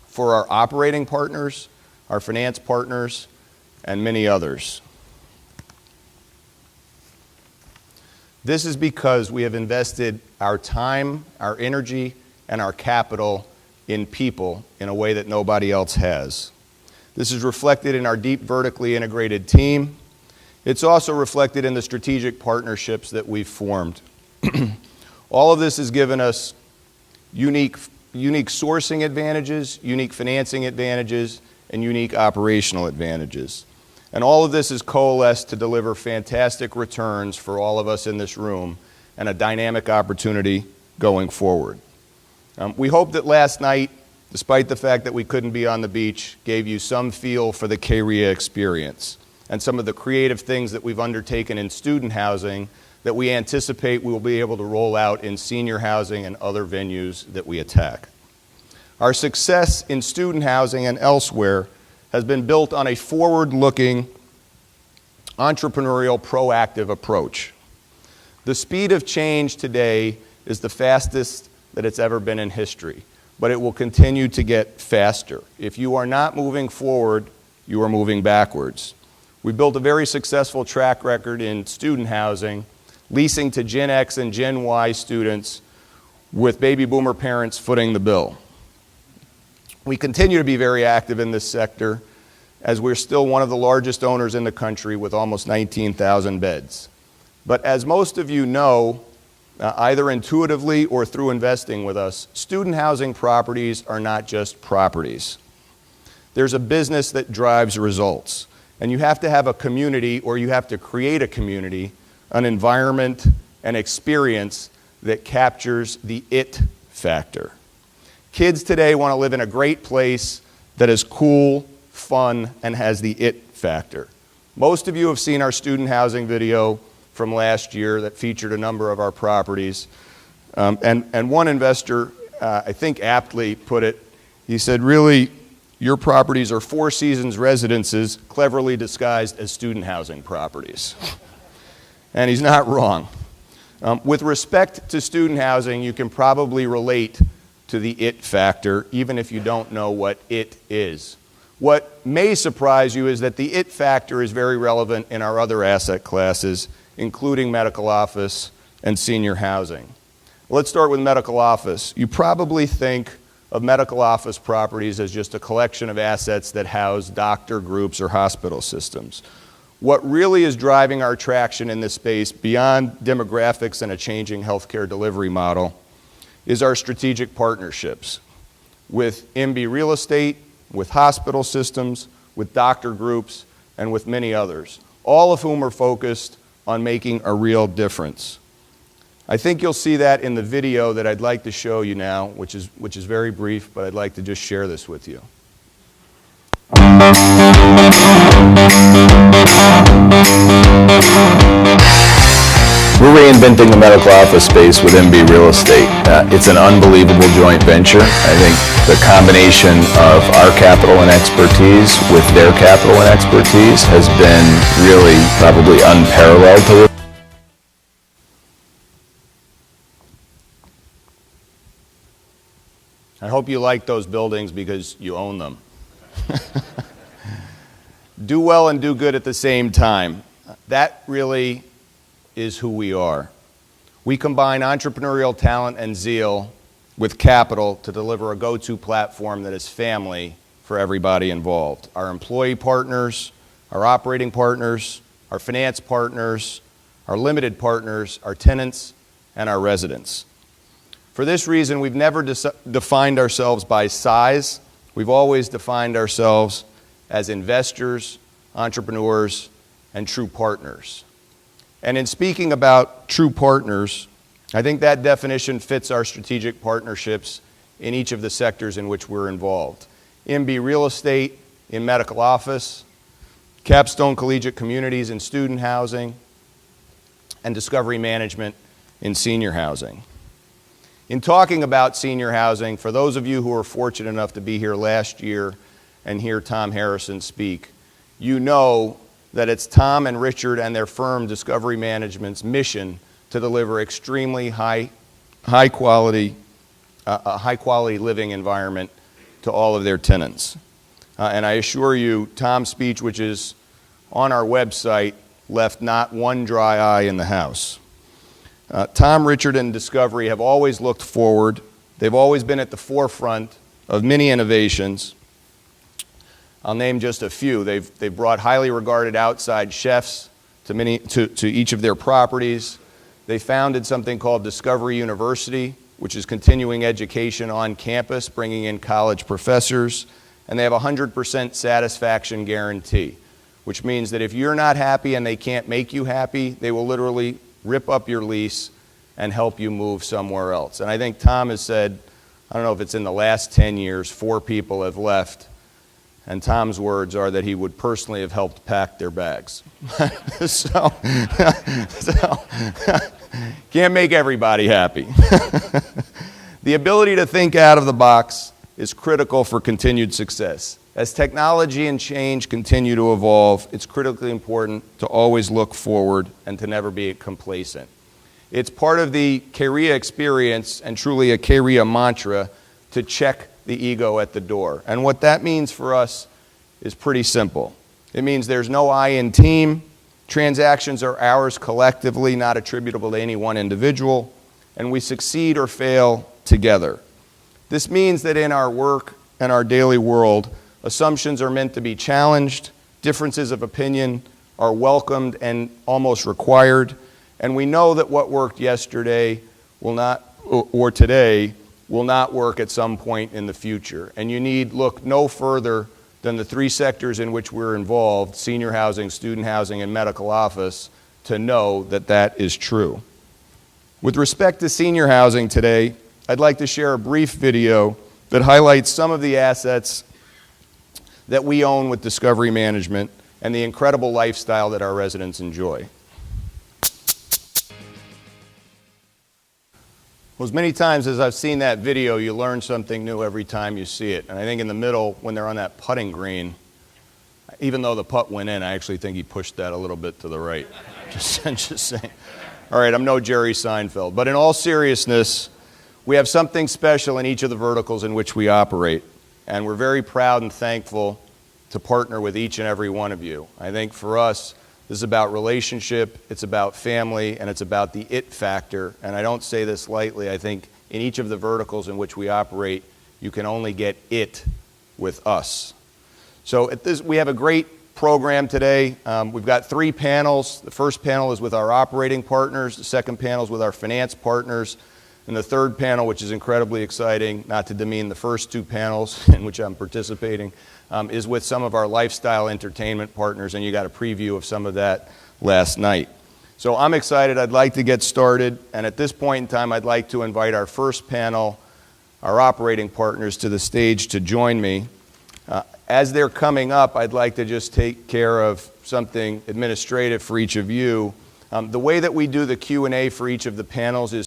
for our operating partners, our finance partners, and many others. This is because we have invested our time, our energy, and our capital in people in a way that nobody else has. This is reflected in our deep vertically integrated team. It's also reflected in the strategic partnerships that we've formed. All of this has given us unique sourcing advantages, unique financing advantages, and unique operational advantages. And all of this has coalesced to deliver fantastic returns for all of us in this room and a dynamic opportunity going forward. We hope that last night, despite the fact that we couldn't be on the beach, gave you some feel for the KREA experience and some of the creative things that we've undertaken in student housing that we anticipate we will be able to roll out in senior housing and other venues that we attack. Our success in student housing and elsewhere has been built on a forward-looking, entrepreneurial, proactive approach. The speed of change today is the fastest that it's ever been in history, but it will continue to get faster. If you are not moving forward, you are moving backwards. We built a very successful track record in student housing, leasing to Gen X and Gen Y students with baby boomer parents footing the bill. We continue to be very active in this sector as we're still one of the largest owners in the country with almost 19,000 beds. But as most of you know, either intuitively or through investing with us, student housing properties are not just properties. There's a business that drives results. And you have to have a community, or you have to create a community, an environment, an experience that captures the it factor. Kids today want to live in a great place that is cool, fun, and has the it factor. Most of you have seen our student housing video from last year that featured a number of our properties. And one investor, I think aptly put it, he said, really, your properties are Four Seasons residences cleverly disguised as student housing properties. And he's not wrong. With respect to student housing, you can probably relate to the it factor, even if you don't know what it is. What may surprise you is that the it factor is very relevant in our other asset classes, including medical office and senior housing. Let's start with medical office. You probably think of medical office properties as just a collection of assets that house doctor groups or hospital systems. What really is driving our traction in this space, beyond demographics and a changing healthcare delivery model, is our strategic partnerships with MB Real Estate, with hospital systems, with doctor groups, and with many others, all of whom are focused on making a real difference. I think you'll see that in the video that I'd like to show you now, which is very brief, but I'd like to just share this with you. We're reinventing the medical office space with MB Real Estate. It's an unbelievable joint venture. I think the combination of our capital and expertise with their capital and expertise has been really probably unparalleled to I hope you like those buildings because you own them. Do well and do good at the same time. That really is who we are. We combine entrepreneurial talent and zeal with capital to deliver a go-to platform that is family for everybody involved. Our employee partners, our operating partners, our finance partners, our limited partners, our tenants, and our residents. For this reason, we've never defined ourselves by size. We've always defined ourselves as investors, entrepreneurs, and true partners. And in speaking about true partners, I think that definition fits our strategic partnerships in each of the sectors in which we're involved. MB Real Estate in medical office, Capstone Collegiate Communities in student housing, and Discovery Management in senior housing. In talking about senior housing, for those of you who were fortunate enough to be here last year and hear Tom Harrison speak, you know that it's Tom and Richard and their firm Discovery Management's mission to deliver extremely high quality living environment to all of their tenants. And I assure you, Tom's speech, which is on our website, left not one dry eye in the house. Tom, Richard, and Discovery have always looked forward. They've always been at the forefront of many innovations. I'll name just a few. They've brought highly regarded outside chefs to each of their properties. They founded something called Discovery University, which is continuing education on campus, bringing in college professors. And they have a 100% satisfaction guarantee, which means that if you're not happy and they can't make you happy, they will literally rip up your lease and help you move somewhere else. And I think Tom has said, I don't know if it's in the last 10 years, 4 people have left. And Tom's words are that he would personally have helped pack their bags. so can't make everybody happy. The ability to think out of the box is critical for continued success. As technology and change continue to evolve, it's critically important to always look forward and to never be complacent. It's part of the CAREA experience and truly a CAREA mantra to check the ego at the door. And what that means for us is pretty simple. It means there's no I in team. Transactions are ours collectively, not attributable to any one individual, and we succeed or fail together. This means that in our work and our daily world, assumptions are meant to be challenged, differences of opinion are welcomed and almost required, and we know that what worked yesterday will not, or today, will not work at some point in the future. And you need look no further than the 3 sectors in which we're involved, senior housing, student housing, and medical office, to know that that is true. With respect to senior housing today, I'd like to share a brief video that highlights some of the assets that we own with Discovery Management and the incredible lifestyle that our residents enjoy. Well, as many times as I've seen that video, you learn something new every time you see it. And I think in the middle, when they're on that putting green, even though the putt went in, I actually think he pushed that a little bit to the right. Just saying. All right, I'm no Jerry Seinfeld. But in all seriousness, we have something special in each of the verticals in which we operate. And we're very proud and thankful to partner with each and every one of you. I think for us, this is about relationship, it's about family, and it's about the it factor. And I don't say this lightly. I think in each of the verticals in which we operate, you can only get it with us. So we have a great program today. We've got 3 panels. The first panel is with our operating partners. The second panel is with our finance partners. And the third panel, which is incredibly exciting, not to demean the first 2 panels in which I'm participating, is with some of our lifestyle entertainment partners, and you got a preview of some of that last night. So I'm excited. I'd like to get started, and at this point in time, I'd like to invite our first panel, our operating partners, to the stage to join me. As they're coming up, I'd like to just take care of something administrative for each of you. The way that we do the Q&A for each of the panels is